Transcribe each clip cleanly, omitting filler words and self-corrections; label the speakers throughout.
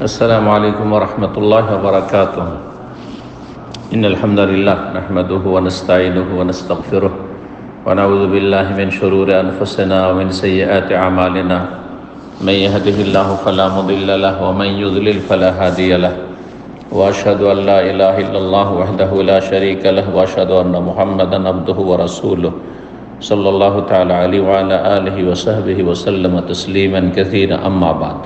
Speaker 1: السلام عليكم ورحمة الله وبركاته. إن الحمد لله نحمده ونستعينه ونستغفره ونعوذ بالله من شرور أنفسنا ومن سيئات أعمالنا. من يهده الله فلا مضل له ومن يضلل فلا هادي له. وأشهد أن لا إله إلا الله وحده لا شريك له وأشهد أن محمدا عبده ورسوله صلى الله تعالى عليه وعلى آله وصحبه وسلم تسليما كثيرا. أما بعد.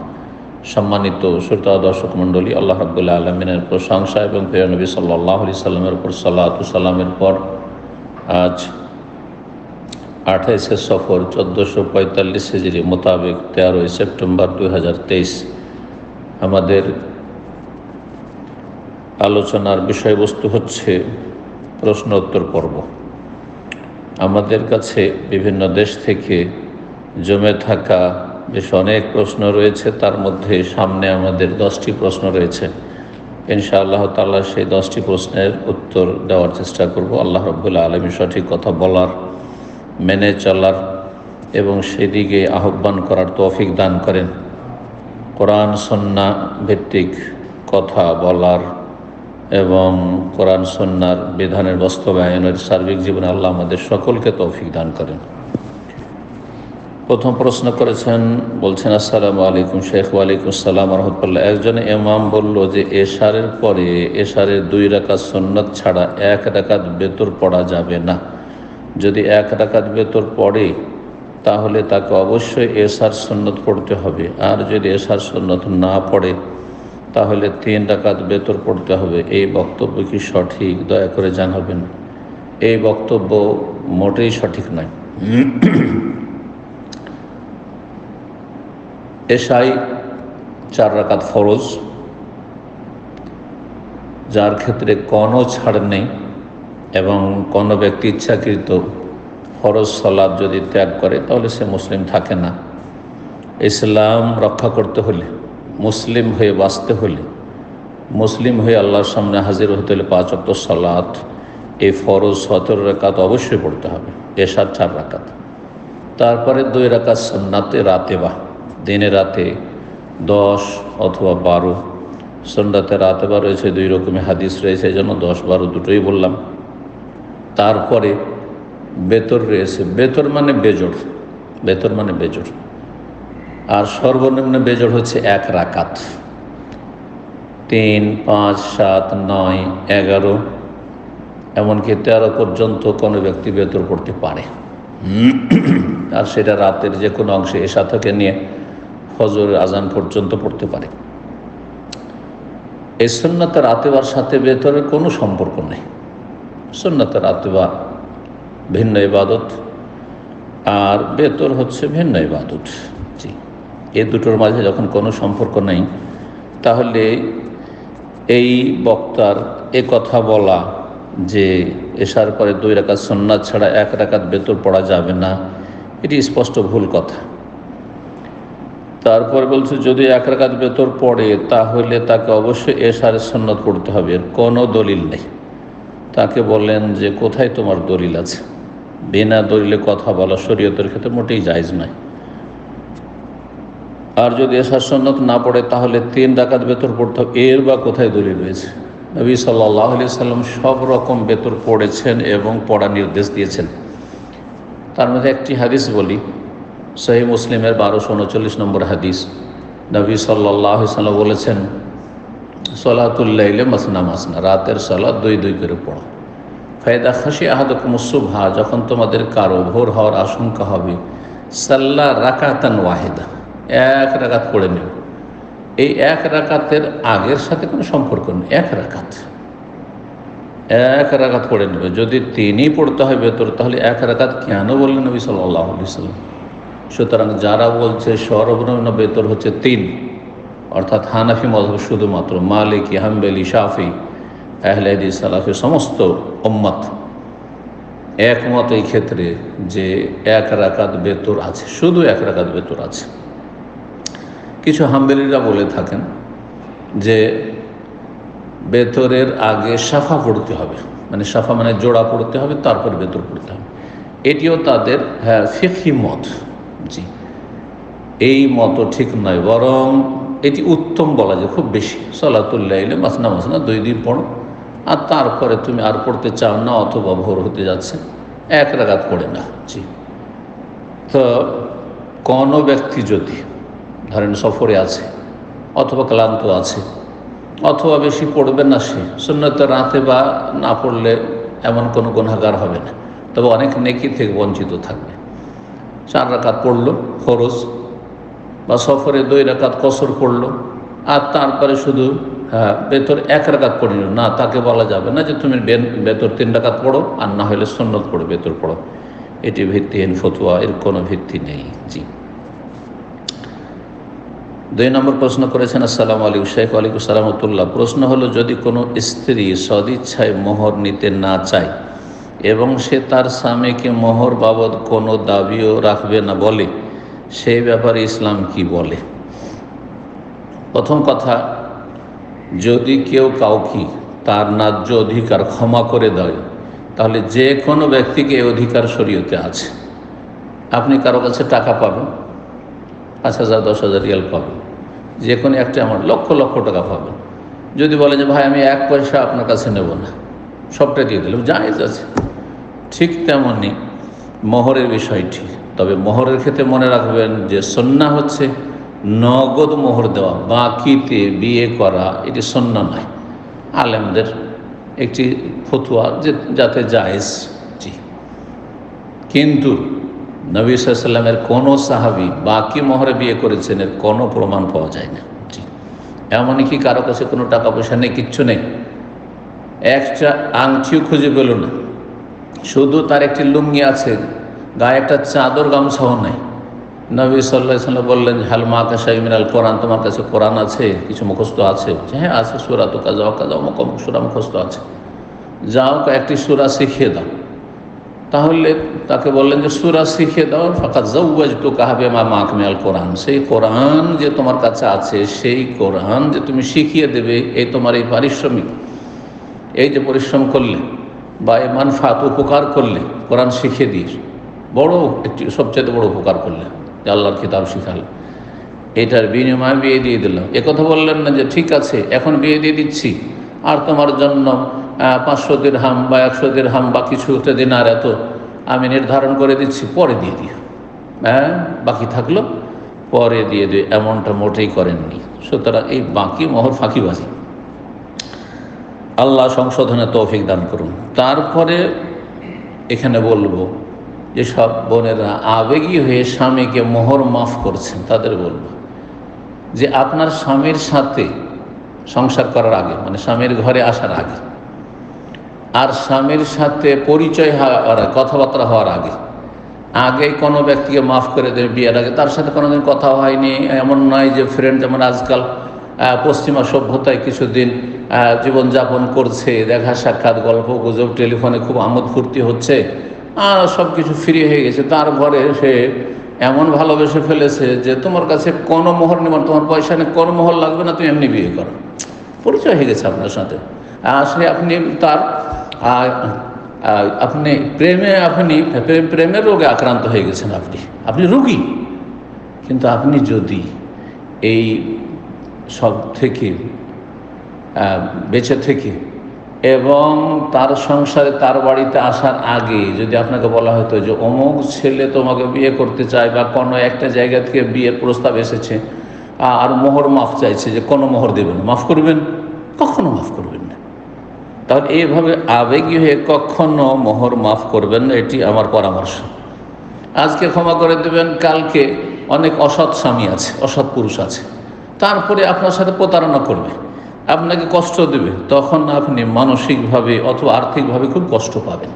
Speaker 1: সম্মানিত শ্রোতা দর্শক মণ্ডলী, আল্লাহ রাব্বুল আলামিনের প্রশংসা এবং প্রিয় নবী সাল্লাল্লাহু আলাইহি সাল্লামের উপর সালাতু সালামের পর আজ 28 সফর 1445 হিজরি মোতাবেক 13 সেপ্টেম্বর 2023 আমাদের আলোচনার বিষয়বস্তু হচ্ছে প্রশ্ন উত্তর পর্ব। আমাদের কাছে বিভিন্ন দেশ থেকে জমে থাকা বেশ অনেক প্রশ্ন রয়েছে, তার মধ্যে সামনে আমাদের 10টি প্রশ্ন রয়েছে। ইনশাআল্লাহ তাআলা সেই 10টি প্রশ্নের উত্তর দেওয়ার চেষ্টা করব। আল্লাহ রাব্বুল আলামিন সঠিক কথা বলার, মেনে চলার এবং সেদিকে আহ্বান করার তৌফিক দান করেন। কোরআন সুন্নাহ ভিত্তিক কথা বলার এবং কোরআন সুন্নাহর বিধানের বাস্তবায়নের সার্বিক জীবনে আল্লাহ আমাদের সকলকে তৌফিক দান করেন। প্রথম প্রশ্ন করেছেন, বলছেন আসসালামু আলাইকুম শেখ। ওয়ালাইকুম আসসালাম রহমতুল্লাহ। একজন ইমাম বলল যে এশারের পরে এশারের 2 রাকাত সুন্নাত ছাড়া 1 রাকাত বেতর পড়া যাবে না। যদি 1 রাকাত বেতর পড়ে তাহলে তাকে অবশ্যই এশার সুন্নাত পড়তে হবে, আর যদি এশার সুন্নাত না পড়ে তাহলে 3 রাকাত বেতর পড়তে হবে। এই বক্তব্য কি সঠিক? দয়া করে জানাবেন। এই বক্তব্য মোটেই সঠিক নয়। এশাই 4 রাকাত ফরজ, যার ক্ষেত্রে কোনো ছাড় নেই, এবং কোনো ব্যক্তি ইচ্ছাকৃত ফরজ সালাত যদি ত্যাগ করে তাহলে সে মুসলিম থাকে না। ইসলাম রক্ষা করতে হলে, মুসলিম হয়ে বাঁচতে হলে, মুসলিম হয়ে আল্লাহর সামনে হাজির হতে হলে 5 ওয়াক্ত সালাত, এই ফরজ 17 রাকাত অবশ্যই পড়তে হবে। এশার 4 রাকাত, তারপরে 2 রাকাত সুন্নাতে রাতেবা, দিনে রাতে 10 অথবা 12। সুন্নাতে রাতেবা রয়েছে 2 রকমের হাদিস রয়েছে, এই জন্য 10-12 দুটোই বললাম। তারপরে বেতর রয়েছে, বেতর মানে বেজোড়, বেতর মানে বেজোড়, আর সর্বনিম্ন বেজোড় হচ্ছে 1 রাকাত। 3, 5, 7, 9, 11 এমনকি 13 পর্যন্ত কোনো ব্যক্তি বেতর পড়তে পারে, আর সেটা রাতের যে কোনো অংশে এশা থেকে নিয়ে ফজরের আজান পর্যন্ত পড়তে পারে। এই সুন্নাতে রাতেবার সাথে বেতরের কোনো সম্পর্ক নেই। সুন্নাতে রাতেবা ভিন্ন ইবাদত, আর বেতর হচ্ছে ভিন্ন ইবাদত। জি, এই দুটোর মাঝে যখন কোনো সম্পর্ক নেই, তাহলে এই বক্তার এ কথা বলা যে এশার পরে 2 রাকাত সুন্নাত ছাড়া 1 রাকাত বেতর পড়া যাবে না, এটি স্পষ্ট ভুল কথা। তারপরে বলছে যদি 1 রাকাত বেতর পড়ে তাহলে তাকে অবশ্যই এশার সুন্নাত পড়তে হবে, এর কোনো দলিল নেই। তাকে বললেন যে কোথায় তোমার দলিল আছে? বিনা দলিলে কথা বলা শরীয়তের ক্ষেত্রে মোটেই জায়েজ নয়। আর যদি এশার সুন্নাত না পড়ে তাহলে 3 রাকাত বেতর পড়তে হবে, এর বা কোথায় দলিল রয়েছে? নবী সাল্লাল্লাহু আলাইহি সাল্লাম সব রকম বেতর পড়েছেন এবং পড়ার নির্দেশ দিয়েছেন। তার মধ্যে একটি হাদিস বলি, সহিহ মুসলিমের 1239 নম্বর হাদিস। নবী সাল্লাল্লাহু আলাইহি সাল্লাম বলেছেন, সলাতুল লাইলি মাসনা মাসনা, রাতের সালাত 2 করে পড়ো। ফায়দা খাশি আহাদুকুমুস সুবহা, যখন তোমাদের কারো ভোর হওয়ার আশঙ্কা হবে, সাল্লা রাকাতান ওয়াহিদা, 1 রাকাত পড়ে নেবে। এই 1 রাকাতের আগের সাথে কোনো সম্পর্ক নেই, 1 রাকাত পড়ে নেবে। যদি 3ই পড়তে হয় বেতর, তাহলে 1 রাকাত কেন বললেন নবী সাল্লাল্লাহু আলাইহি সাল্লাম? সুতরাং যারা বলছে সর্বনিম্ন বেতর হচ্ছে 3, অর্থাৎ হানাফি মযহব শুধুমাত্র, মালিকি, হাম্বলি, শাফি, আহলে হাদিস, সালাফি সমস্ত উম্মত একমত এই ক্ষেত্রে যে 1 রাকাত বেতর আছে, শুধু 1 রাকাত বেতর আছে। কিছু হাম্বলিরা বলে থাকেন যে বেতরের আগে সাফা পড়তে হবে, মানে সাফা মানে জোড়া পড়তে হবে, তারপর বেতর পড়তে হবে। এটিও তাদের ফিকহি মত। জি, এই মত ঠিক নয়, বরং এটি উত্তম বলা যায়, খুব বেশি। সালাতুল্লাইলে মাসনা মাসনা 2 দিন পড়ো, আর তারপরে তুমি আর পড়তে চাও না অথবা ভোর হতে যাচ্ছে 1 রাকাত পড়ে না। জি। তো কোনো ব্যক্তি যদি ধরেন সফরে আছে অথবা ক্লান্ত আছে অথবা বেশি পড়বে না, সে সুন্নতের রাতে বা না পড়লে এমন কোনো গুনাহগার হবে না, তবে অনেক নেকি থেকে বঞ্চিত থাকবে। 4 রাকাত পড়লো ফরজ, বা সফরে 2 রাকাত কসর পড়লো, আর তারপরে শুধু বেতর 1 রাকাত পড়ল না, তাকে বলা যাবে না যে তুমি বেতর 3 রাকাত পড়ো, আর না হলে সুন্নত পড়ো, বেতর পড়ো। এটি ভিত্তিহীন ফতোয়া, এর কোনো ভিত্তি নেই। জি। 2 নম্বর প্রশ্ন করেছেন, আসসালামু আলাইকুম শেখ। ওয়ালাইকুম আসসালাম রাহমাতুল্লাহ। প্রশ্ন হলো, যদি কোনো স্ত্রী সদিচ্ছায় মোহর নিতে না চায় এবং সে তার স্বামীকে মোহর বাবদ কোনো দাবিও রাখবে না বলে, সেই ব্যাপারে ইসলাম কি বলে? প্রথম কথা, যদি কেউ কাউকে তার ন্যায্য অধিকার ক্ষমা করে দেয়, তাহলে যে কোনো ব্যক্তিকে এই অধিকার শরীয়তে আছে। আপনি কারো কাছে টাকা পাবেন, 5,000 10,000 রিয়াল পাবেন, যে কোনো একটা আমার লক্ষ লক্ষ টাকা পাবেন। যদি বলে যে ভাই আমি 1 পয়সা আপনার কাছে নেব না, সবটা দিয়ে দিলাম, জায়েজ আছে। ঠিক তেমনি মোহরের বিষয়টি, তবে মোহরের ক্ষেত্রে মনে রাখবেন যে সুন্নাহ হচ্ছে নগদ মোহর দেওয়া, বাকিতে বিয়ে করা, এটি সুন্নাহ নয়। আলেমদের একটি ফতোয়া যে যাতে জায়েজ। জি। কিন্তু নবী সাল্লাল্লাহু আলাইহি ওয়াসাল্লামের কোনো সাহাবী বাকি মোহরে বিয়ে করেছেন এর কোনো প্রমাণ পাওয়া যায় না। জি। এমনকি কারো কাছে কোনো টাকা পয়সা নেই, কিচ্ছু নেই, একটা আংটিও খুঁজে পেল না, শুধু তার একটি লুঙ্গি আছে, গায়ে একটা চাদর গামছাও নাই। নবী সাল্লাল্লাহু আলাইহি ওয়াসাল্লাম বললেন, হাল মা কাশাই মিনাল কোরআন, তোমার কাছে কোরআন আছে, কিছু মুখস্থ আছে? হ্যাঁ আছে, সূরা তো কাজা কাজা সূরা মুখস্থ আছে, যাও একটি সূরা শিখিয়ে দাও। তাহলে তাকে বললেন যে সূরা শিখিয়ে দাও, ফাকাদ যাওয়াজতুকা বিমা মা'আকা মিনাল কোরআন, সেই কোরআন যে তোমার কাছে আছে, সেই কোরআন যে তুমি শিখিয়ে দেবে, এই তোমার এই পারিশ্রমিক, এই যে পরিশ্রম করলে বা এই মানফাত উপকার করলে, কোরআন শিখিয়ে দিস, বড় একটি সবচেয়ে বড় উপকার করলে, যে আল্লাহর কিতাব শিখালে, এটার বিনিময়ে বিয়ে দিয়ে দিলাম। একথা বললেন না যে ঠিক আছে এখন বিয়ে দিয়ে দিচ্ছি, আর তোমার জন্য 500 দিরহাম বা 100 দিরহাম বা কিছু একটা দিনার এত আমি নির্ধারণ করে দিচ্ছি, পরে দিয়ে দিও, বাকি থাকলো পরে দিয়ে দিও, এমনটা মোটেই করেননি। সুতরাং এই বাকি মোহর ফাঁকিবাজি, আল্লাহ সংশোধনে তৌফিক দান করুন। তারপরে এখানে বলবো যে সব বোনেরা আবেগী হয়ে স্বামীকে মোহর মাফ করছেন, তাদের বলবো যে আপনার স্বামীর সাথে সংসার করার আগে, মানে স্বামীর ঘরে আসার আগে, আর স্বামীর সাথে পরিচয় হওয়ার, কথাবার্তা হওয়ার আগে কোনো ব্যক্তিকে মাফ করে দেবে বিয়ের আগে, তার সাথে কোনোদিন কথা হয়নি, এমন নয় যে ফ্রেন্ড, যেমন আজকাল পশ্চিমা সভ্যতায় কিছুদিন জীবনযাপন করছে, দেখা সাক্ষাৎ, গল্প গুজব, টেলিফোনে খুব আমোদ ফুর্তি হচ্ছে, আর সব কিছু ফ্রি হয়ে গেছে, তারপরে সে এমন ভালোবেসে ফেলেছে যে তোমার কাছে কোনো মোহর নেই, তোমার পয়সা নেই, কোনো মোহর লাগবে না, তুমি এমনি বিয়ে করো, পরিচয় হয়ে গেছে আপনার সাথে। আসলে আপনি তার আপনি প্রেমের রোগে আক্রান্ত হয়ে গেছেন, আপনি রোগী। কিন্তু আপনি যদি এই সব থেকে বেঁচে থেকে এবং তার সংসারে, তার বাড়িতে আসার আগে যদি আপনাকে বলা হতো যে অমুক ছেলে তোমাকে বিয়ে করতে চায়, বা কোনো একটা জায়গা থেকে বিয়ের প্রস্তাব এসেছে আর মোহর মাফ চাইছে, যে কোনো মোহর দেবেন, মাফ করবেন? কখনো মাফ করবেন না। তাহলে এইভাবে আবেগী হয়ে কখনো মোহর মাফ করবেন না, এটি আমার পরামর্শ। আজকে ক্ষমা করে দেবেন, কালকে অনেক অসৎ স্বামী আছে, অসৎ পুরুষ আছে, তারপরে আপনার সাথে প্রতারণা করবে, আপনাকে কষ্ট দেবে, তখন আপনি মানসিকভাবে অথবা আর্থিকভাবে খুব কষ্ট পাবেন।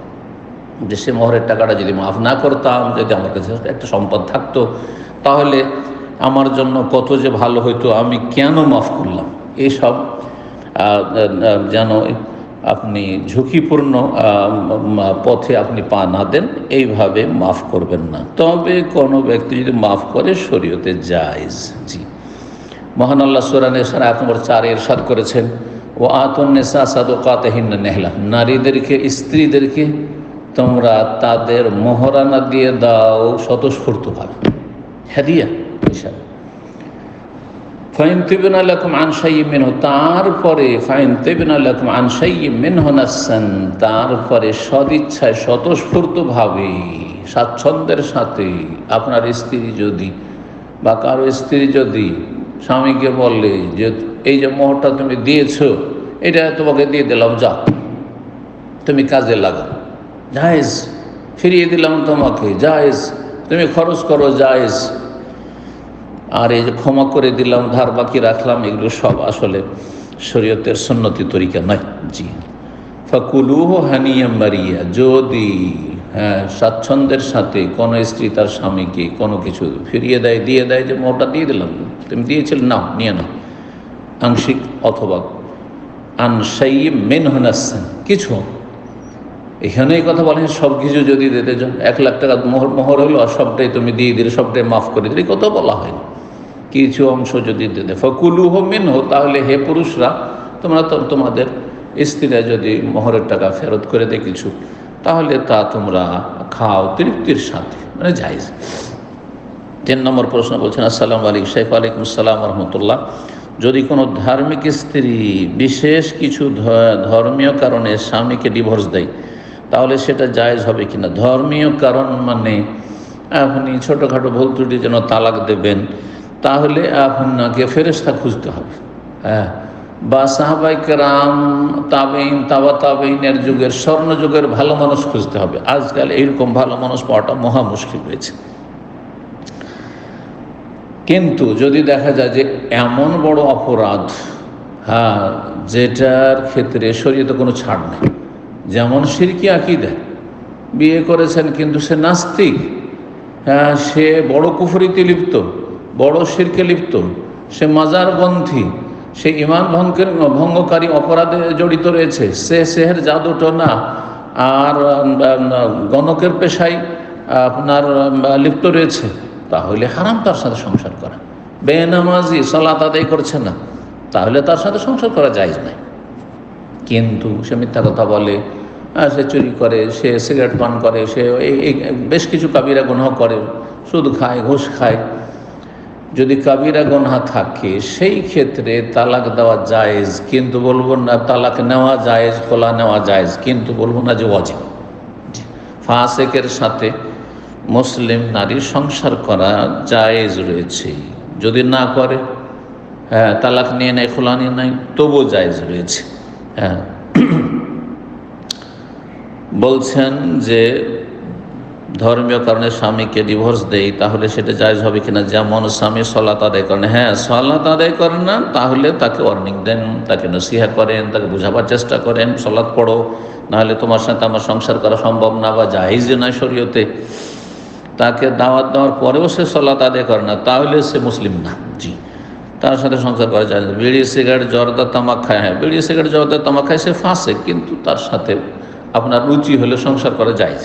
Speaker 1: যে সে মোহরের টাকাটা যদি মাফ না করতাম, যদি আমার কাছে একটা সম্পদ থাকতো, তাহলে আমার জন্য কত যে ভালো হইতো, আমি কেন মাফ করলাম? এইসব যেন আপনি ঝুঁকিপূর্ণ পথে আপনি পা না দেন, এইভাবে মাফ করবেন না। তবে কোনো ব্যক্তি যদি মাফ করে, শরীয়তে জায়েজ। জি। মহান আল্লাহ সূরা নিসা আয়াত নম্বর 4 ইরশাদ করেছেন, ও আতুন নিসা সাদকাতিহিন্না নিহলা, নারীদেরকে, স্ত্রীদেরকে তোমরা তাদের মোহরানা দিয়ে দাও স্বতঃস্ফূর্তভাবে, হাদিয়া হিসাবে। ফাইন তিবনা লাকুম আন শাইইন মিনহু, তারপরে ফাইন তিবনা লাকুম আন শাইইন মিনহু নাফসান, তারপরে সদিচ্ছায় স্বতঃস্ফূর্তভাবে স্বাচ্ছন্দ্যের সাথে আপনার স্ত্রী যদি বা কারো স্ত্রী যদি স্বামীকে বললে যে এই যে মোহরটা তুমি দিয়েছো এটা তোমাকে দিয়ে দিলাম, যাও তুমি কাজে লাগাও, জায়েজ, ফিরিয়ে দিলাম তোমাকে, জায়েজ, তুমি খরচ করো, জায়েজ, আর এই যে ক্ষমা করে দিলাম, ধার বাকি রাখলাম, এগুলো সব আসলে শরীয়তের সুন্নতি তরিকা নয়। জি, ফাকুলুহু হানিয়াম মারিয়া, যদি স্বাচ্ছন্দ্যের সাথে কোনো স্ত্রী তার স্বামীকে কোনো কিছু ফিরিয়ে দেয়, দিয়ে দেয়, যে মোটা দিয়ে দিলাম, তুমি দিয়েছিলে, নাও, নিয়ে নাও, আংশিক অথবা আন শাইইন মিনহু নাফসান, কিছু, এখানে এই কথা বলেন সব কিছু যদি দিতে যান, 1 লাখ টাকা মোহর হলো আর সবটাই তুমি দিয়ে দিলে, সবটাই মাফ করে দিলে, কত বলা হয়নি, কিছু অংশ যদি দিতে, ফাকুলুহু মিনহু, তাহলে হে পুরুষরা তোমরা তোমাদের স্ত্রীরা যদি মোহরের টাকা ফেরত করে দেয় কিছু, তাহলে তা তোমরা খাও তৃপ্তির সাথে, মানে জায়েজ। 3 নম্বর প্রশ্ন বলছেন, আসসালামু আলাইকুম শেখ। ওয়ালাইকুম আসসালাম রহমতুল্লাহ। যদি কোনো ধার্মিক স্ত্রী বিশেষ কিছু ধর্মীয় কারণে স্বামীকে ডিভোর্স দেয়, তাহলে সেটা জায়েজ হবে কিনা? ধর্মীয় কারণ মানে আপনি ছোটোখাটো ভুল ত্রুটি যেন তালাক দেবেন, তাহলে আপনাকে ফেরেশতা খুঁজতে হবে, বা সাহাবায়ে কেরাম, তাবেঈন, তাবেঈনের যুগের, স্বর্ণ যুগের ভালো মানুষ খুঁজতে হবে। আজকাল এইরকম ভালো মানুষ পাওয়াটা মহা মুশকিল হয়েছে। কিন্তু যদি দেখা যায় যে এমন বড় অপরাধ, যেটার ক্ষেত্রে শরীয়তে কোনো ছাড় নেই, যেমন শিরকি আকীদা, বিয়ে করেছেন কিন্তু সে নাস্তিক, সে বড় কুফরিতে লিপ্ত, বড় শিরকে লিপ্ত, সে মাজারপন্থী, সে ঈমান ভঙ্গকারী অপরাধে জড়িত রয়েছে, সে সেহের জাদুটোনা আর গণকের পেশায় আপনার লিপ্ত রয়েছে, তাহলে হারাম তার সাথে সংসার করা। বেনামাজি, সালাত আদায় করছে না, তাহলে তার সাথে সংসার করা জায়েজ নাই। কিন্তু সে মিথ্যা কথা বলে, সে চুরি করে, সে সিগারেট পান করে, সে এই বেশ কিছু কাবিরা গুনাহ করে, সুদ খায়, ঘুষ খায়, যদি কাবিরা গুনাহ থাকে সেই ক্ষেত্রে তালাক দেওয়া জায়েজ, কিন্তু বলবো না তালাক নেওয়া জায়েজ, খোলা নেওয়া জায়েজ, কিন্তু বলবো না যে ওয়াজিব। ফাসেকের সাথে মুসলিম নারীর সংসার করা জায়েজ রয়েছে, যদি না করে, তালাক নিয়ে নেয়, খোলা নিয়ে নেয়, তবুও জায়েজ রয়েছে। বলছেন যে ধর্মীয় কারণে স্বামীকে ডিভোর্স দেয়, তাহলে সেটা জায়েজ হবে কিনা? যেমন স্বামী সালাত আদায় করেন, সালাত আদায় করেন না, তাহলে তাকে ওয়ার্নিং দেন, তাকে নসিহা করেন, তাকে বোঝাবার চেষ্টা করেন, সালাত পড়ো, নাহলে তোমার সাথে আমার সংসার করা সম্ভব না বা জায়েজ নয় শরীয়তে। তাকে দাওয়াত দেওয়ার পরেও সে সালাত আদায় করে না, তাহলে সে মুসলিম না। জি, তার সাথে সংসার করা যায়। বিড়ি সিগারেট জর্দা তামাক খায়, বিড়ি সিগারেট জর্দা তামাক খায়, সে ফাঁসে, কিন্তু তার সাথে আপনার রুচি হলে সংসার করা যায়।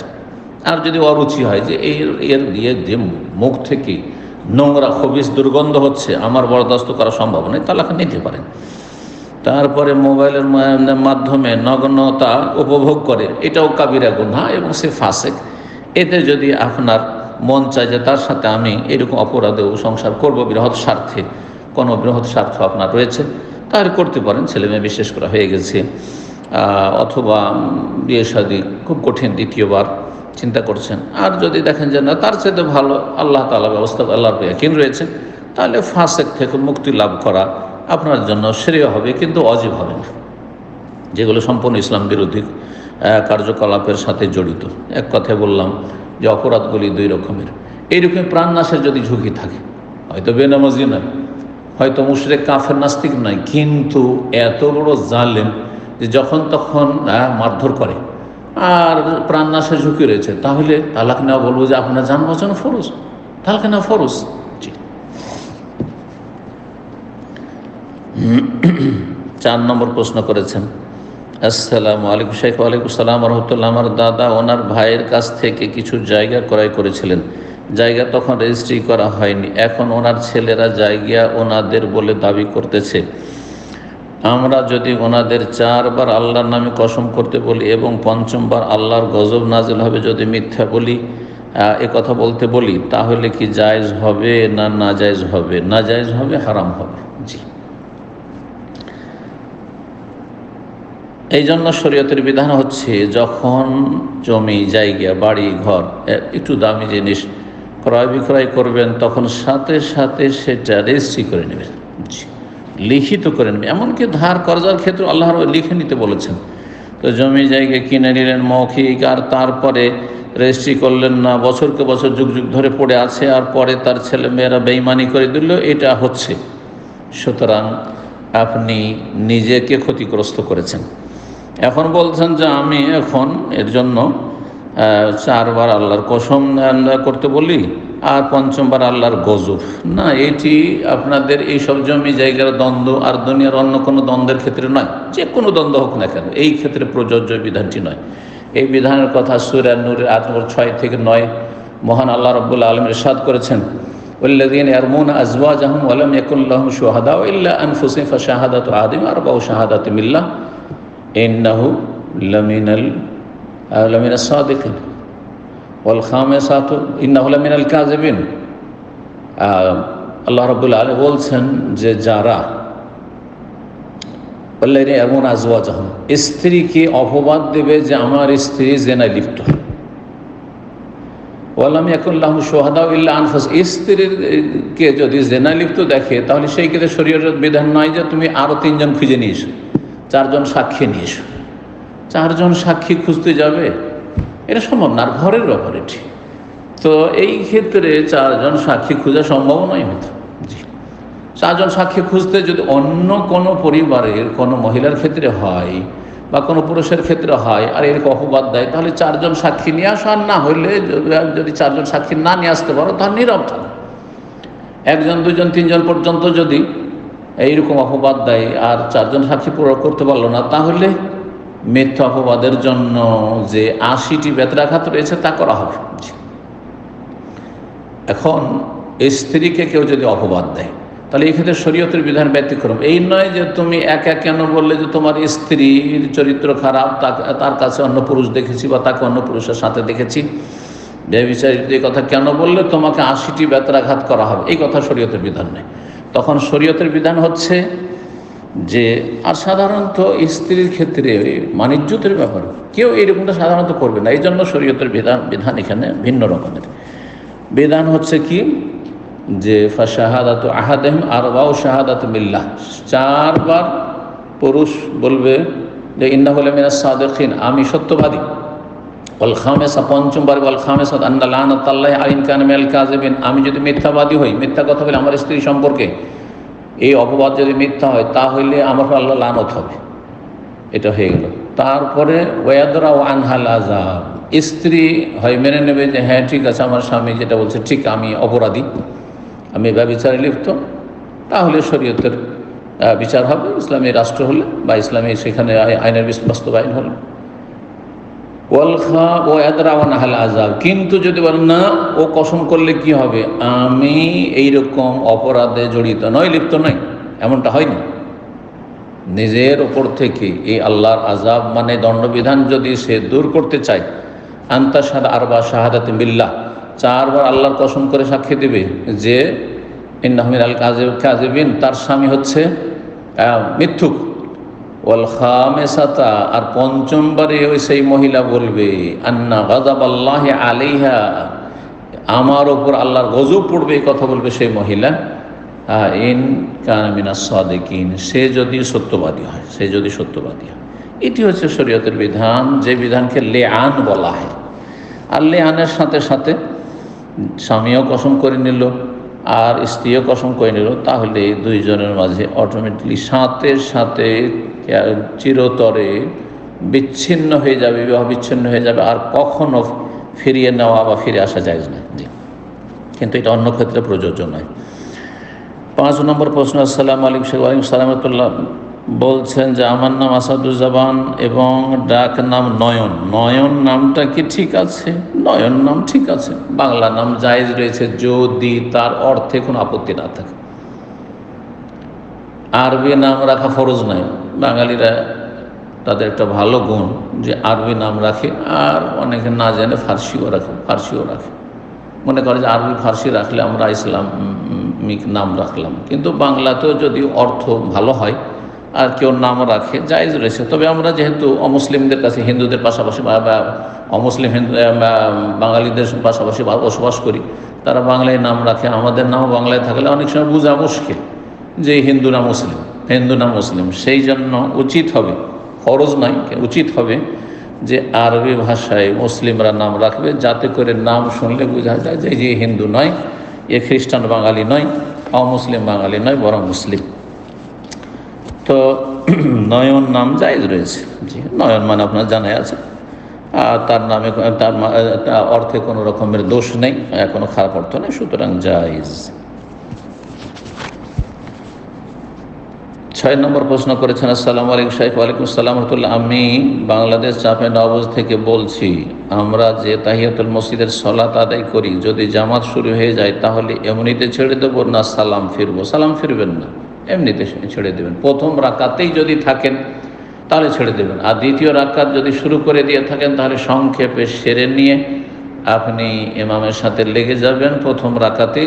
Speaker 1: আর যদি অরুচি হয় যে এর দিয়ে যে মুখ থেকে নোংরা খবিস দুর্গন্ধ হচ্ছে, আমার বরদাস্ত করা সম্ভব নয়, তালাক নিতে পারেন। তারপরে মোবাইলের মাধ্যমে নগ্নতা উপভোগ করে, এটাও কাবিরা গুনাহ এবং সে ফাসেক। এতে যদি আপনার মন চায় যে তার সাথে আমি এরকম অপরাধেও সংসার করব, বৃহৎ স্বার্থে, কোনো বৃহৎ স্বার্থ আপনার রয়েছে, তাহলে করতে পারেন। ছেলে মেয়ে বিশেষ করা হয়ে গেছে, অথবা বিয়ে শাদী খুব কঠিন, দ্বিতীয়বার চিন্তা করছেন, আর যদি দেখেন যে না তার চাইতে ভালো আল্লাহ তাআলা ব্যবস্থা, আল্লাহর ইয়াকিন রয়েছে, তাহলে ফাসেক থেকে মুক্তি লাভ করা আপনার জন্য শ্রেয় হবে, কিন্তু ওয়াজিব হবে না, যেগুলো সম্পূর্ণ ইসলাম বিরোধী কার্যকলাপের সাথে জড়িত। এক কথায় বললাম যে অপরাধগুলি 2 রকমের। এইরকম প্রাণনাশের যদি ঝুঁকি থাকে, হয়তো বেনামাজি নয়, হয়তো মুশরিক কাফের নাস্তিক নয়, কিন্তু এত বড় জালেম যে যখন তখন মারধর করে আর প্রাণনাশের ঝুঁকি রয়েছে, তাহলে তালাক নেওয়া, বলবো যে আপনার জান বাঁচানো ফরজ, তালাক নেওয়া ফরজ। জি। 4 নম্বর প্রশ্ন করেছেন, আসসালামু আলাইকুম শেখ। ওয়ালাইকুম আসসালাম রহমতুল্লাহ। আমার দাদা ওনার ভাইয়ের কাছ থেকে কিছু জায়গা ক্রয় করেছিলেন, জায়গা তখন রেজিস্ট্রি করা হয়নি, এখন ওনার ছেলেরা জায়গা ওনাদের বলে দাবি করতেছে। আমরা যদি ওনাদের 4 বার আল্লাহর নামে কসম করতে বলি এবং 5ম বার আল্লাহর গজব নাজিল হবে যদি মিথ্যা বলি, এ কথা বলতে বলি, তাহলে কি জায়েজ হবে না নাজায়েজ হবে? নাজায়েজ হবে, হারাম হবে। জি। এই জন্য শরীয়তের বিধান হচ্ছে যখন জমি জায়গা বাড়ি ঘর একটু দামি জিনিস ক্রয় বিক্রয় করবেন তখন সাথে সাথে সেটা রেজিস্ট্রি করে নেবেন, লিখিত করে নেবেন। এমনকি ধার কর্জার ক্ষেত্রে আল্লাহ লিখে নিতে বলেছেন। তো জমি জায়গা কিনে নিলেন মৌখিক, আর তারপরে রেজিস্ট্রি করলেন না, বছরকে বছর যুগ যুগ ধরে পড়ে আছে, আর পরে তার ছেলে মেয়েরা বেইমানি করে দিল, এটা হচ্ছে। সুতরাং আপনি নিজেকে ক্ষতিগ্রস্ত করেছেন। এখন বলছেন যে আমি এখন এর জন্য 4 বার আল্লাহর কসম করতে বলি আর 5বার আল্লাহর গজব। না, এটি আপনাদের এইসব জমি জায়গার দ্বন্দ্ব আর দুনিয়ার অন্য কোনো দ্বন্দ্বের ক্ষেত্রে নয়, যে কোনো দ্বন্দ্ব হোক না কেন, এই ক্ষেত্রে প্রযোজ্য বিধানটি নয়। এই বিধানের কথা সূরা নূরের 8 নম্বর 6 থেকে 9 মহান আল্লাহ রাব্বুল আলামিন ইরশাদ করেছেন, ওয়াল্লাযীনা ইয়ারমুনা আযওয়াজাহুম ওয়া লাম ইয়াকুল লাহুম শুহাদাউ ইল্লা আনফুসুহুম ফাশাহাদাতু আহাদিহিম আরবাউ শাহাদাতিন বিল্লাহ ইন্নাহু লামিনাস সাদিকিন ওয়াল খামিসাতু ইন্নাহু লামিনাল কাযিবিন। আল্লাহ রাব্বুল আলামিন বলছেন যে যারা ওয়াল্লাযীনা ইয়ারমুনা আযওয়াজাহুম, স্ত্রীকে অপবাদ দেবে যে আমার স্ত্রী জিনায় লিপ্ত, ওয়া লাম ইয়াকুল লাহুম শুহাদাউ ইল্লা আনফুসুহুম, স্ত্রীকে যদি জিনায় লিপ্ত দেখে তাহলে সেই ক্ষেত্রে শরীয়তের বিধান নয় যে তুমি আরও 3 জন খুঁজে নিয়ে এসো, 4 জন সাক্ষী নিয়ে এসো। 4 জন সাক্ষী খুঁজতে যাবে, এটা সম্ভব না, আর ঘরের ব্যাপার এটি। তো এই ক্ষেত্রে 4 জন সাক্ষী খোঁজা সম্ভব নয় হয়তো। জি, 4 জন সাক্ষী খুঁজতে যদি অন্য কোনো পরিবারের কোনো মহিলার ক্ষেত্রে হয় বা কোনো পুরুষের ক্ষেত্রে হয় আর এর অপবাদ দেয়, তাহলে 4 জন সাক্ষী নিয়ে আসো, আর না হইলে যদি 4 জন সাক্ষী না নিয়ে আসতে পারো তাহলে নীরব থাকো। 1 জন 2 জন 3 জন পর্যন্ত যদি এইরকম অপবাদ দেয় আর 4 জন সাক্ষী প্রয়োগ করতে পারলো না, তাহলে মিথ্যা অপবাদের জন্য যে 80টি বেত্রাঘাত রয়েছে তা করা হবে। এখন স্ত্রীকে কেউ যদি অপবাদ দেয় তাহলে এই ক্ষেত্রে শরীয়তের বিধান ব্যতিক্রম। এই নয় যে তুমি একা কেন বললে যে তোমার স্ত্রীর চরিত্র খারাপ, তার কাছে অন্য পুরুষ দেখেছি বা তাকে অন্য পুরুষের সাথে দেখেছি, ব্যভিচারীর এই কথা কেন বললে তোমাকে 80টি বেত্রাঘাত করা হবে, এই কথা শরীয়তের বিধান নেই। তখন শরীয়তের বিধান হচ্ছে যে, আর সাধারণত স্ত্রীর ক্ষেত্রে মানিজ্যতের ব্যাপার কেউ এইরকমটা সাধারণত করবে না। এই জন্য শরীয়তের বিধান এখানে ভিন্ন রকমের। বিধান হচ্ছে কি যে ফাশাহাদাতু আহাদিহিম আরবাউ শাহাদাতু বিল্লাহ, 4 বার পুরুষ বলবে যে ইন্নাহু লামিনাস সাদিকিন, আমি সত্যবাদী। ওয়াল খামিসা, 5বার ওয়াল খামিসা আন্না লানাতাল্লাহি আলাইহি কানা মিনাল কাযিবিন, আমি যদি মিথ্যাবাদী হই, মিথ্যা কথা বলি আমার স্ত্রী সম্পর্কে, এই অপবাদ যদি মিথ্যা হয় তাহলে আমার আল্লাহ লানত হবে। এটা হয়ে গেল। তারপরে ওয়াদরাউ আনহাল আযাব, স্ত্রী হয় মেনে নেবে যে হ্যাঁ ঠিক আছে, আমার স্বামী যেটা বলছে ঠিক, আমি অপরাধী, আমি ব্যভিচারে লিপ্ত, তাহলে শরীয়তের বিচার হবে, ইসলামী রাষ্ট্র হলে বা ইসলামী সেখানে আইনের বাস্তবায়ন হলে। ওয়াদরাউ আনহাল আযাব, কিন্তু যদি বলেন না ও কসম করলে কি হবে, আমি এইরকম অপরাধে জড়িত নয়, লিপ্ত নয়, এমনটা হয়নি, নিজের ওপর থেকে এই আল্লাহর আযাব মানে দণ্ডবিধান যদি সে দূর করতে চায়, আনতাশহাদ আরবা শাহাদাতিন বিল্লাহ, 4 বার আল্লাহর কসম করে সাক্ষী দেবে যে ইন্নাহু মিনাল কাযিবিন, তার স্বামী হচ্ছে মিথ্যুক। ওয়াল খামিসাতা, আর 5মবারে ওই সেই মহিলা বলবে আন্না গাযাবাল্লাহি আলাইহা, আমার ওপর আল্লাহর গজব পড়বে, এই কথা বলবে সেই মহিলা, ইন কানা মিনাস সাদিকিন, সে যদি সত্যবাদী হয়, সে যদি সত্যবাদী হয়। এটি হচ্ছে শরীয়তের বিধান, যে বিধানকে লেআন বলা হয়। আর লেআনের সাথে সাথে স্বামীও কসম করে নিল আর স্ত্রীও কসম করে নিল, তাহলে 2 জনের মাঝে অটোমেটিকলি সাথে সাথে চিরতরে বিচ্ছিন্ন হয়ে যাবে, বিবাহ বিচ্ছিন্ন হয়ে যাবে, আর কখনো ফিরিয়ে নেওয়া বা ফিরে আসা যায় না। জি, কিন্তু এটা অন্য ক্ষেত্রে প্রযোজ্য নয়। 5 নম্বর প্রশ্ন। আসসালামু আলাইকুম। ওয়ালাইকুম সালাম রাহমাতুল্লাহ। বলছেন যে আমার নাম আসাদুজ্জামান এবং ডাক নাম নয়ন, নয়ন নামটা কি ঠিক আছে? নয়ন নাম ঠিক আছে, বাংলা নাম জায়েজ রয়েছে যদি তার অর্থে কোনো আপত্তি না থাকে। আরবি নাম রাখা ফরজ নয়। বাঙালিরা তাদের একটা ভালো গুণ যে আরবি নাম রাখে, আর অনেকে না জেনে ফার্সিও রাখে, মনে করে যে আরবি ফার্সি রাখলে আমরা ইসলামিক নাম রাখলাম। কিন্তু বাংলাতেও যদি অর্থ ভালো হয় আর কেউ নাম রাখে, জায়েজ রয়েছে। তবে আমরা যেহেতু অমুসলিমদের কাছে, হিন্দুদের পাশাপাশি বা অমুসলিম হিন্দু বাঙালিদের পাশাপাশি বসবাস করি, তারা বাংলায় নাম রাখে, আমাদের নাম বাংলায় থাকলে অনেক সময় বোঝা মুশকিল যে হিন্দু না মুসলিম, হিন্দু না মুসলিম। সেই জন্য উচিত হবে, ফরজ নয়, উচিত হবে যে আরবি ভাষায় মুসলিমরা নাম রাখবে, যাতে করে নাম শুনলে বোঝা যায় যে যে হিন্দু নয়, এ খ্রিস্টান বাঙালি নয়, অমুসলিম বাঙালি নয়, বরং মুসলিম। তো নয়ন নাম জায়েজ রয়েছে। জি, নয়ন মানে আপনার জানাই আছে, তার নামে তার অর্থে কোনো রকমের দোষ নেই, কোনো খারাপ অর্থ নেই, সুতরাং জায়েজ। 6 নম্বর প্রশ্ন করেছেন, আসসালামু আলাইকুম শাইখ। ওয়ালাইকুম আসসালাম রহমতুল্লাহ। আমি বাংলাদেশ চাপে নওয়াজ থেকে বলছি, আমরা যে তাহিয়াতুল মসজিদের সলাত আদায় করি, যদি জামাত শুরু হয়ে যায় তাহলে এমনিতে ছেড়ে দেবো না সালাম ফিরবো? সালাম ফিরবেন না, এমনিতে ছেড়ে দেবেন। প্রথম রাকাতেই যদি থাকেন তাহলে ছেড়ে দেবেন, আর দ্বিতীয় রাকাত যদি শুরু করে দিয়ে থাকেন তাহলে সংক্ষেপে সেরে নিয়ে আপনি ইমামের সাথে লেগে যাবেন। প্রথম রাকাতে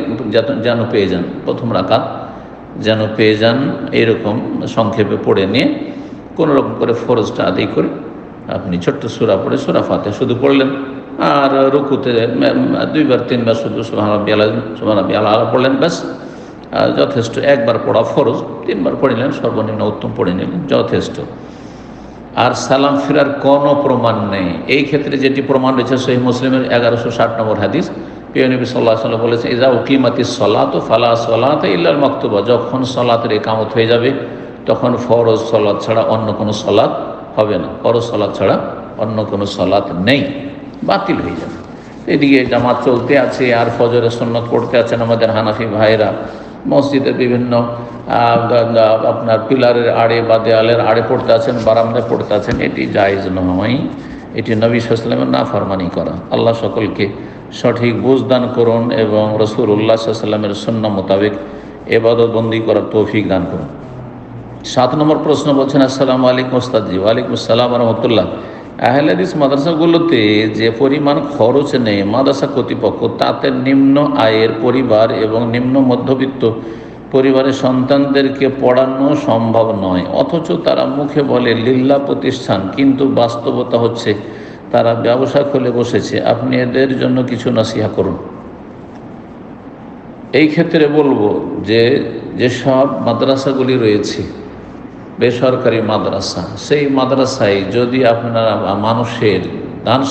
Speaker 1: যেন পেয়ে যান, প্রথম রাকাত যেন পেয়ে যান, এরকম সংক্ষেপে পড়ে নিয়ে কোনো রকম করে ফরজটা আদায় করে আপনি ছোট্ট সূরা পড়ে, সূরা ফাতিহা শুধু পড়লেন, আর রুকুতে 2-3 শুধু সুবহান রাব্বিয়াল আলা পড়লেন, ব্যাস যথেষ্ট। একবার পড়া ফরজ, 3বার পড়ে নিলেন, সর্বনিম্ন উত্তম পড়ে নিলেন, যথেষ্ট। আর সালাম ফেরার কোনো প্রমাণ নেই। এই ক্ষেত্রে যেটি প্রমাণ রয়েছে সহিহ মুসলিমের 1160 নম্বর হাদিস, প্রিয় নবী সাল্লাল্লাহু আলাইহি ওয়াসাল্লাম বলেছেন, ইযা উকিমাতিস সালাতু ফালা সালাতা ইল্লাল মাকতুবা। যখন সালাতের ইকামত হয়ে যাবে তখন ফরজ সালাত ছাড়া অন্য কোনো সালাত হবে না, ফরজ সালাত ছাড়া অন্য কোনো সালাত নেই, বাতিল হয়ে যাবে। এদিকে জামাত চলতে আছে, আর ফজরের সুন্নত পড়তে আছেন আমাদের হানাফি ভাইরা, মসজিদের বিভিন্ন আপনার পিলারের আড়ে বা দেয়ালের আড়ে পড়তে আছেন, বারান্দায় পড়তে আছেন, এটি জায়েজ নয়, এটি নবী সাল্লাল্লাহু আলাইহি ওয়াসাল্লামের নাফরমানি করা। আল্লাহ সকলকে সঠিক বুঝ দান করুন এবং রাসূলুল্লাহ সাল্লাল্লাহু আলাইহি ওয়াসাল্লামের সুন্নাহ মোতাবেক ইবাদত বন্দি করার তৌফিক দান করুন। 7 নম্বর প্রশ্ন বলছেন, আসসালামু আলাইকুম ওস্তাদজি। ওয়ালাইকুম আসসালাম ওয়া রাহমাতুল্লাহ। আহলে হাদিস মাদ্রাসাগুলোতে যে পরিমাণ খরচ নেই মাদ্রাসা কর্তৃপক্ষ, তাতে নিম্ন আয়ের পরিবার এবং নিম্ন মধ্যবিত্ত পরিবারের সন্তানদেরকে পড়ানো সম্ভব নয়, অথচ তারা মুখে বলে লিল্লাহ প্রতিষ্ঠান, কিন্তু বাস্তবতা হচ্ছে তারা ব্যবসা খুলে বসেছে। আপনি এদের জন্য কিছু নসিহা করুন। এই ক্ষেত্রে বলবো যে যেসব মাদ্রাসাগুলি রয়েছে বেসরকারি মাদ্রাসা, সেই মাদ্রাসায় যদি আপনারা মানুষের দান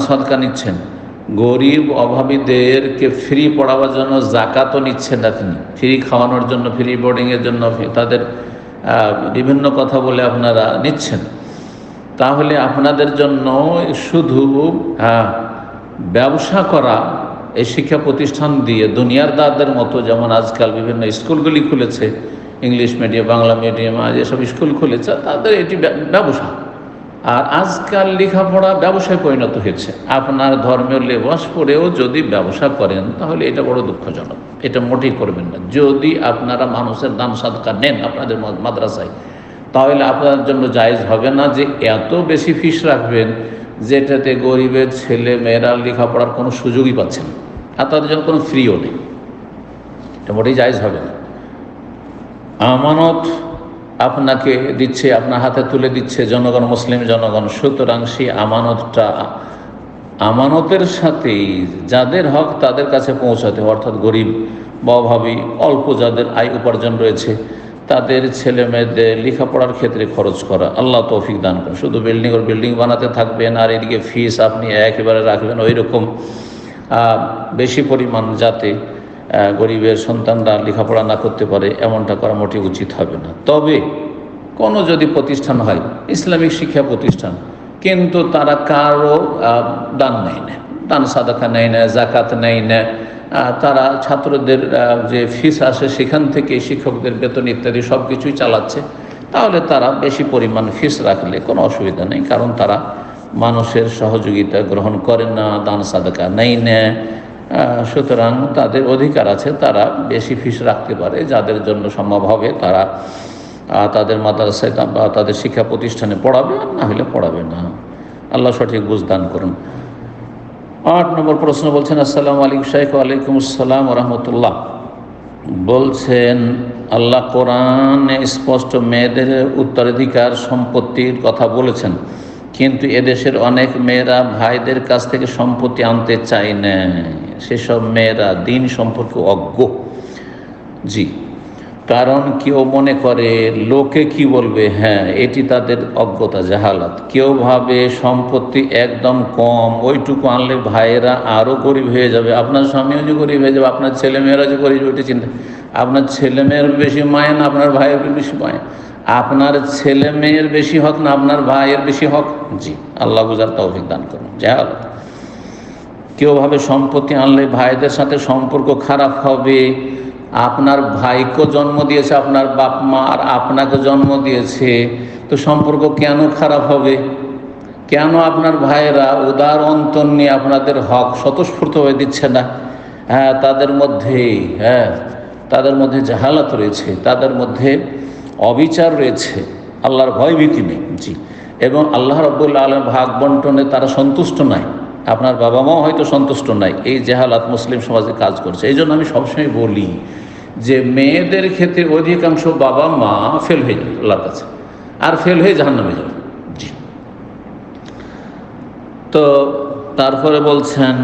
Speaker 1: সাদকা নিচ্ছেন, গরিব অভাবীদেরকে ফ্রি পড়াবার জন্য জাকাতও নিচ্ছেন, আপনি ফ্রি খাওয়ানোর জন্য, ফ্রি বোর্ডিংয়ের জন্য তাদের বিভিন্ন কথা বলে আপনারা নিচ্ছেন, তাহলে আপনাদের জন্য শুধু ব্যবসা করা, এই শিক্ষা প্রতিষ্ঠান দিয়ে দুনিয়ার দাদের মতো, যেমন আজকাল বিভিন্ন স্কুলগুলি খুলেছে, ইংলিশ মিডিয়াম, বাংলা মিডিয়াম, আজ এসব স্কুল খুলেছে, তাদের এটি ব্যবসা। আর আজকাল লেখাপড়া ব্যবসায় পরিণত হয়েছে। আপনার ধর্মীয় লেবাস পরেও যদি ব্যবসা করেন তাহলে এটা বড় দুঃখজনক, এটা মোটেই করবেন না। যদি আপনারা মানুষের দান সাদকা নেন আপনাদের মাদ্রাসায়, তাহলে আপনার জন্য জায়েজ হবে না যে এত বেশি ফিস রাখবেন যেটাতে গরিবের ছেলে মেয়েরা লেখাপড়ার কোনো সুযোগই পাচ্ছেন না, আর তাদের জন্য কোনো ফ্রিও নেই, এটা মোটেই জায়েজ হবে না। আমানত আপনাকে দিচ্ছে, আপনার হাতে তুলে দিচ্ছে জনগণ, মুসলিম জনগণ, সুতরাং সেই আমানতের সাথে যাদের হক তাদের কাছে পৌঁছাতে, অর্থাৎ গরিব বা অভাবী, অল্প যাদের আয় উপার্জন রয়েছে, তাদের ছেলে মেয়েদের লেখাপড়ার ক্ষেত্রে খরচ করা। আল্লাহ তৌফিক দান করেন। শুধু বিল্ডিং বানাতে থাকবেন আর এদিকে ফিস আপনি একেবারে রাখবেন ওই রকম বেশি পরিমাণ, যাতে গরিবের সন্তানরা লেখাপড়া না করতে পারে, এমনটা করা মোটেই উচিত হবে না। তবে কোনো যদি প্রতিষ্ঠান হয় ইসলামিক শিক্ষা প্রতিষ্ঠান, কিন্তু তারা কারো দান নেয় না, দান সাদাকা নেয় না, জাকাত নেয় না, তারা ছাত্রদের যে ফিস আসে সেখান থেকে শিক্ষকদের বেতন ইত্যাদি সব কিছুই চালাচ্ছে, তাহলে তারা বেশি পরিমাণ ফিস রাখলে কোনো অসুবিধা নেই, কারণ তারা মানুষের সহযোগিতা গ্রহণ করে না, দান সাদাকা নেয় না। সুতরাং তাদের অধিকার আছে, তারা বেশি ফিস রাখতে পারে, যাদের জন্য সম্ভব হবে তারা তাদের মাদ্রাসায় বা তাদের শিক্ষা প্রতিষ্ঠানে পড়াবে, আর না হলে পড়াবে না। আল্লাহ সঠিক বুঝ দান করুন। 8 নম্বর প্রশ্ন বলছেন, আসসালামু আলাইকুম শাইখ। ওয়ালাইকুম আসসালাম ওয়া রাহমাতুল্লাহ। বলছেন আল্লাহ কোরআনে স্পষ্ট মেয়েদের উত্তরাধিকার সম্পত্তির কথা বলেছেন, কিন্তু এদেশের অনেক মেয়েরা ভাইদের কাছ থেকে সম্পত্তি আনতে চায় না। সেসব মেয়েরা দিন সম্পর্কে অজ্ঞ। জি, কারণ কেউ মনে করে লোকে কি বলবে, হ্যাঁ এটি তাদের অজ্ঞতা, জাহালাত। কেউ ভাবে সম্পত্তি একদম কম, ওইটুকু আনলে ভাইয়েরা আরও গরিব হয়ে যাবে, আপনার স্বামীও যে গরিব হয়ে যাবে, আপনার ছেলেমেয়েরা যে গরিব, ওইটি চিন্তা। আপনার ছেলেমেয়ের বেশি মায় না আপনার ভাইয়ের বেশি মায়? আপনার ছেলে মেয়ের বেশি হক না আপনার ভাইয়ের বেশি হক? জি, আল্লাহ বুঝার তৌফিক দান করুন। জাহালাত। কেউ ভাবে সম্পত্তি আনলে ভাইদের সাথে সম্পর্ক খারাপ হবে। আপনার ভাইকে জন্ম দিয়েছে আপনার বাপ মা, আর আপনাকে জন্ম দিয়েছে, তো সম্পর্ক কেন খারাপ হবে? কেন আপনার ভাইয়েরা উদার অন্তর নিয়ে আপনাদের হক স্বতঃস্ফূর্ত হয়ে দিচ্ছে না? হ্যাঁ, তাদের মধ্যে জাহালাত রয়েছে, তাদের মধ্যে অবিচার রয়েছে, আল্লাহর ভয়ভীতি নেই। জি, এবং আল্লাহ রাব্বুল আলামিন ভাগ বন্টনে তারা সন্তুষ্ট নয়, আপনার বাবা মাও হয়তো সন্তুষ্ট নাই। এই জাহালাত মুসলিম সমাজে কাজ করছে। এই জন্য আমি সবসময় বলি যে মেয়েদের ক্ষেত্রে অধিকাংশ বাবা মা ফেল হয়ে যাবে আল্লাহর কাছে, আর ফেল হয়ে জাহান্নামে যাবে। জি, তো তারপরে বলছেন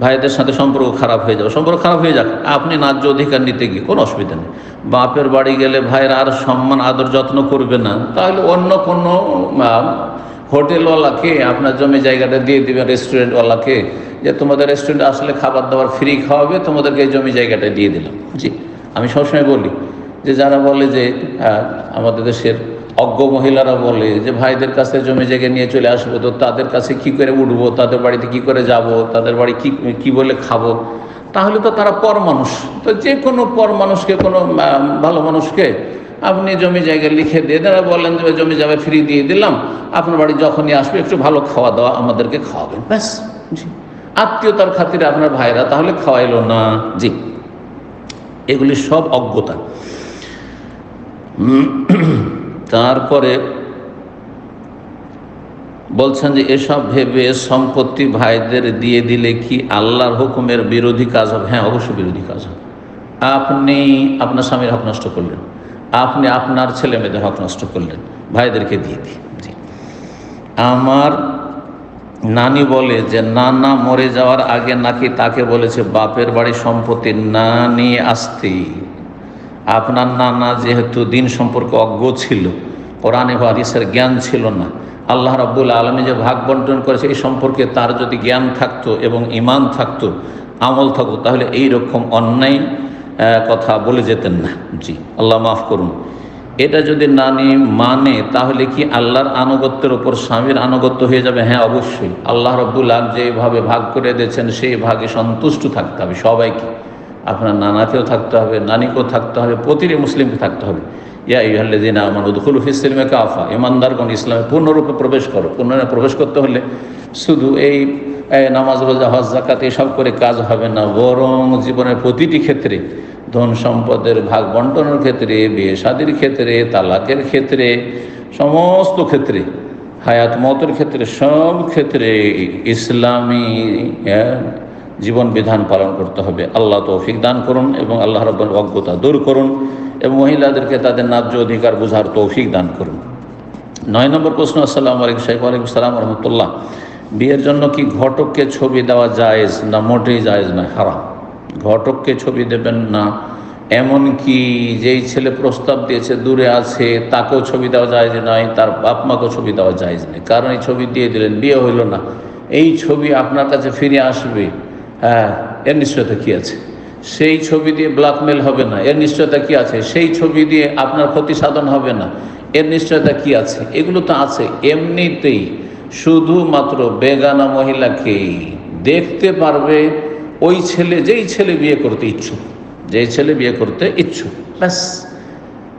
Speaker 1: ভাইদের সাথে সম্পর্ক খারাপ হয়ে যাবে। সম্পর্ক খারাপ হয়ে যাক, আপনি ন্যায্য অধিকার নিতে গিয়ে কোনো অসুবিধা নেই। বাপের বাড়ি গেলে ভাইয়েরা আর সম্মান আদর যত্ন করবে না, তাহলে অন্য কোনো হোটেলওয়ালাকে আপনার জমি জায়গাটা দিয়ে দিবেন, রেস্টুরেন্টওয়ালাকে, যে তোমাদের রেস্টুরেন্টে আসলে খাবার দাবার ফ্রি খাওয়াবে, তোমাদেরকে এই জমি জায়গাটা দিয়ে দিলাম। জি, আমি সবসময় বলি যে যারা বলে যে আমাদের দেশের অজ্ঞ মহিলারা বলে যে ভাইদের কাছে জমি জায়গা নিয়ে চলে আসবো, তো তাদের কাছে কি করে উঠবো, তাদের বাড়িতে কি করে যাব, তাদের বাড়ি কি বলে খাবো, তাহলে তো তারা পর মানুষ। তো যে কোনো পর মানুষকে, কোনো ভালো মানুষকে আপনি জমি জায়গা লিখে দিয়ে দেন, বলেন যে জমি জায়গা ফ্রি দিয়ে দিলাম, আপনার বাড়ি যখনই আসবে একটু ভালো খাওয়া দাওয়া আমাদেরকে খাওয়াবেন, ব্যাস। জি, আত্মীয়তার খাতিরে আপনার ভাইরা তাহলে খাওয়াইলো না। জি, এগুলি সব অজ্ঞতা। তারপরে বলছেন যে এসব ভেবে সম্পত্তি ভাইদের দিয়ে দিলে কি আল্লাহর হুকুমের বিরোধী কাজ হবে? হ্যাঁ, অবশ্যই বিরোধী কাজ হবে। আপনি আপনার স্বামীর হক নষ্ট করলেন, আপনি আপনার ছেলে মেয়েদের হক নষ্ট করলেন, ভাইদেরকে দিয়ে দিই। জি, আমার নানি বলে যে নানা মরে যাওয়ার আগে নাকি তাকে বলেছে বাপের বাড়ি সম্পত্তি না নিয়ে আসতে। আপনার নানা যেহেতু দিন সম্পর্কে অজ্ঞ ছিল, কোরআনে হাদিসের জ্ঞান ছিল না, আল্লাহ রাব্বুল আলামিন যে ভাগ বন্টন করেছে এই সম্পর্কে তার যদি জ্ঞান থাকতো এবং ঈমান থাকতো, আমল থাকতো, তাহলে এই রকম অন্যায় কথা বলে যেতেন না। জি, আল্লাহ মাফ করুন। এটা যদি নানি মানে তাহলে কি আল্লাহর আনুগত্যের ওপর স্বামীর আনুগত্য হয়ে যাবে? হ্যাঁ, অবশ্যই। আল্লাহ রাব্বুল আলামিন যেভাবে ভাগ করে দিয়েছেন সেই ভাগে সন্তুষ্ট থাকতে হবে সবাইকে। আপনার নানাকেও থাকতে হবে, নানিকেও থাকতে হবে, প্রতিটি মুসলিমকে থাকতে হবে। ইয়া আইয়ুহাল্লাযীনা আমানু উদখুলু ফিস সিলমি কাফা, ইমানদারগণ ইসলামে পূর্ণরূপে প্রবেশ করো। পূর্ণরূপে প্রবেশ করতে হলে শুধু এই নামাজ, রোজা, হজ, যাকাত এসব করে কাজ হবে না, বরং জীবনের প্রতিটি ক্ষেত্রে, ধন সম্পদের ভাগ বন্টনের ক্ষেত্রে, বিয়ে শাদীর ক্ষেত্রে, তালাকের ক্ষেত্রে, সমস্ত ক্ষেত্রে, হায়াত মতের ক্ষেত্রে, সব ক্ষেত্রে ইসলামী জীবন বিধান পালন করতে হবে। আল্লাহ তৌফিক দান করুন এবং আল্লাহ রাব্বুল অজ্ঞতা দূর করুন এবং মহিলাদেরকে তাদের ন্যায্য অধিকার বোঝার তৌফিক দান করুন। 9 নম্বর প্রশ্ন। আসসালামু আলাইকুম শাইখ। ওয়ালাইকুম আসসালাম রহমতুল্লাহ। বিয়ের জন্য কি ঘটককে ছবি দেওয়া জায়েজ না? মোটেই জায়েজ নয়, হারাম। ঘটককে ছবি দেবেন না, এমনকি যেই ছেলে প্রস্তাব দিয়েছে দূরে আছে তাকেও ছবি দেওয়া জায়েজ নয়, তার বাপ মাকেও ছবি দেওয়া জায়েজ নেই। কারণ এই ছবি দিয়ে দিলেন, বিয়ে হইল না, এই ছবি আপনার কাছে ফিরে আসবে, হ্যাঁ, এর নিশ্চয়তা কি আছে? সেই ছবি দিয়ে ব্ল্যাকমেল হবে না, এর নিশ্চয়তা কি আছে? সেই ছবি দিয়ে আপনার ক্ষতি সাধন হবে না, এর নিশ্চয়তা কি আছে? এগুলো তো আছে। এমনিতেই শুধুমাত্র বেগানা মহিলাকে দেখতে পারবে ওই ছেলে, যেই ছেলে বিয়ে করতে ইচ্ছুক, যেই ছেলে বিয়ে করতে ইচ্ছুক, ব্যাস।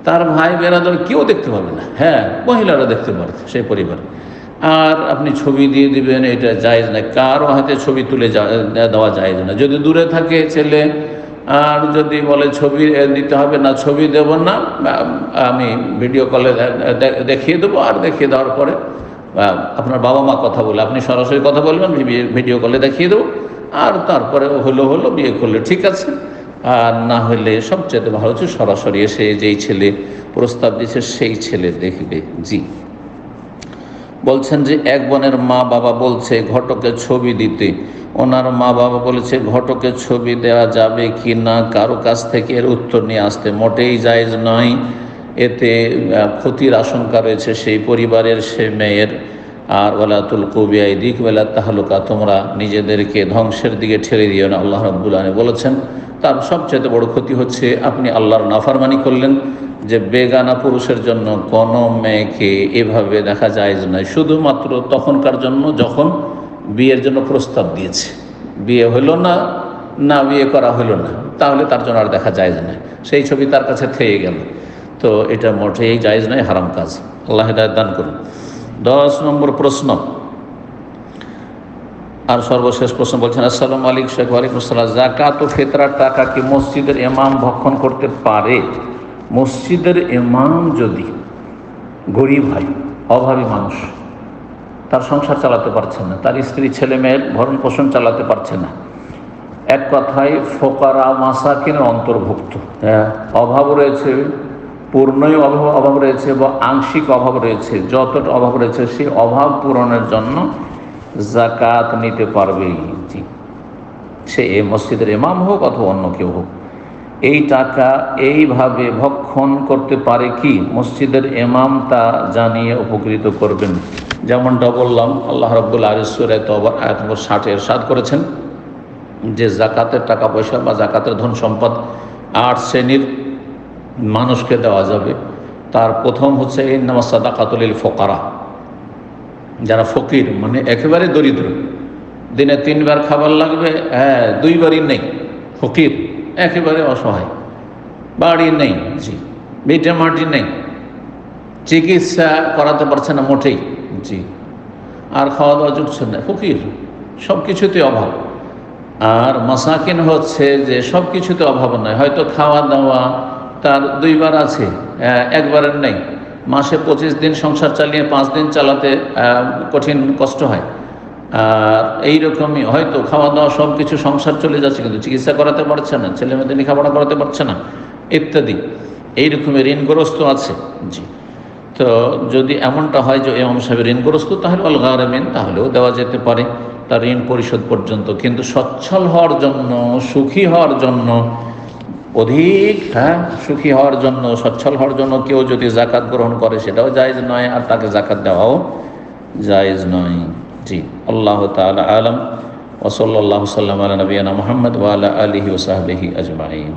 Speaker 1: তার ভাই বেরাদর কেউ দেখতে পারবে না। হ্যাঁ, মহিলারা দেখতে পারবে সেই পরিবার। আর আপনি ছবি দিয়ে দিবেন, এটা জায়েজ না। কারো হাতে ছবি তুলে দেওয়া জায়েজ না। যদি দূরে থাকে ছেলে, আর যদি বলে ছবি দিতে হবে না, ছবি দেব না, আমি ভিডিও কলে দেখিয়ে দেবো, আর দেখিয়ে দেওয়ার পরে আপনার বাবা মা কথা বলে, আপনি সরাসরি কথা বলবেন, ভিডিও কলে দেখিয়ে দেবো, আর তারপরে হলো বিয়ে করলে ঠিক আছে। আর না হলে সবচেয়ে ভালো হচ্ছে সরাসরি এসে যেই ছেলে প্রস্তাব দিচ্ছে সেই ছেলে দেখবে। জি, বলছেন যে এক বোনের মা বাবা বলছে ঘটকের ছবি দিতে, ওনার মা বাবা বলেছে ঘটকের ছবি দেওয়া যাবে কি না, কারো কাছ থেকে এর উত্তর নিয়ে আসতে মোটেই জায়েজ নয়, এতে ক্ষতির আশঙ্কা রয়েছে সেই পরিবারের, সে মেয়ের। আর ওয়ালা তুলকু বিআইদিকুম ইলা তাহলুকা, তোমরা নিজেদেরকে ধ্বংসের দিকে ঠেলে দিও না, আল্লাহ রাব্বুল আলামিন বলেছেন। তার সবচেয়ে বড় ক্ষতি হচ্ছে আপনি আল্লাহর নাফরমানি করলেন, যে বেগানা পুরুষের জন্য কোনো মেয়েকে এভাবে দেখা জায়েজ নয়, শুধুমাত্র তখনকার জন্য যখন বিয়ের জন্য প্রস্তাব দিয়েছে, বিয়ে হলো না, না বিয়ে করা হলো না, তাহলে তার জন্য আর দেখা জায়েজ নয়, সেই ছবি তার কাছে থেকে গেল, তো এটা মোটেই জায়েজ নয়, হারাম কাজ। আল্লাহ হিদায়াত দান করুন। 10 নম্বর প্রশ্ন আর সর্বশেষ প্রশ্ন বলছেন, আসসালামু আলাইকুম শেখ। ওয়ালাইকুম আসসালাম। যাকাত ও ফিতরার টাকা কি মসজিদের ইমাম ভক্ষণ করতে পারে? মসজিদের ইমাম যদি গরিব হয়, অভাবী মানুষ, তার সংসার চালাতে পারছে না, তার স্ত্রী ছেলে মেয়ের ভরণ পোষণ চালাতে পারছে না, এক কথায় ফোকারা মাসাকিনের অন্তর্ভুক্ত, অভাব রয়েছে, পূর্ণই অভাব রয়েছে বা আংশিক অভাব রয়েছে, যতটা অভাব রয়েছে সেই অভাব পূরণের জন্য যাকাত নিতে পারবে। জি, সে মসজিদের ইমাম হোক অথবা অন্য কেউ হোক, এই টাকা এইভাবে ভক্ষণ করতে পারে কি? মসজিদের ইমাম তা জানিয়ে উপকৃত করবেন। যেমনটা বললাম, আল্লাহ রাব্বুল আলামিন সূরা তাওবা আয়াত নম্বর 60 ইরশাদ করেছেন যে যাকাতের টাকা পয়সা বা যাকাতের ধন সম্পদ 8 শ্রেণীর মানুষকে দেওয়া যাবে। তার প্রথম হচ্ছে ইন্নামাস সাদাকাতুল লিল ফুকারা, যারা ফকির মানে একেবারে দরিদ্র, দিনে 3 বার খাবার লাগবে, 2 বারই নেই, ফকির একেবারে অসহায়, বাড়ি নেই, জি, ভিটে মাটি নেই, চিকিৎসা করাতে পারছে না মোটেই, জি, আর খাওয়া দাওয়া জুটছে না, ফকির, সব কিছুতে অভাব। আর মাসাকিন হচ্ছে যে সব কিছুতে অভাব নয়, হয়তো খাওয়া দাওয়া তার 2 বার আছে, 1 বারের নেই, মাসে 25 দিন সংসার চালিয়ে 5 দিন চালাতে কঠিন কষ্ট হয়। আর এইরকমই হয়তো খাওয়া দাওয়া সব কিছু সংসার চলে যাচ্ছে, কিন্তু চিকিৎসা করাতে পারছে না, ছেলে মেয়েদের লেখাপড়া করাতে পারছে না ইত্যাদি, এইরকমের ঋণগ্রস্ত আছে। জি, তো যদি এমনটা হয় যে ইমাম সাহেব ঋণগ্রস্ত, তাহলে আল গারামিন, তাহলেও দেওয়া যেতে পারে তার ঋণ পরিশোধ পর্যন্ত। কিন্তু সচ্ছল হওয়ার জন্য, সুখী হওয়ার জন্য, অধিক সুখী হওয়ার জন্য, সচ্ছল হওয়ার জন্য কেউ যদি যাকাত গ্রহণ করে সেটাও জায়েজ নয়, আর তাকে যাকাত দেওয়াও জায়েজ নয়। জি, আল্লাহ তাআলা আলাম। ওয়া সাল্লাল্লাহু সাল্লাম আলা নবিয়িনা মুহাম্মদ ওয়া আলা আলিহি ওয়া সাহবিহি আজমাইন।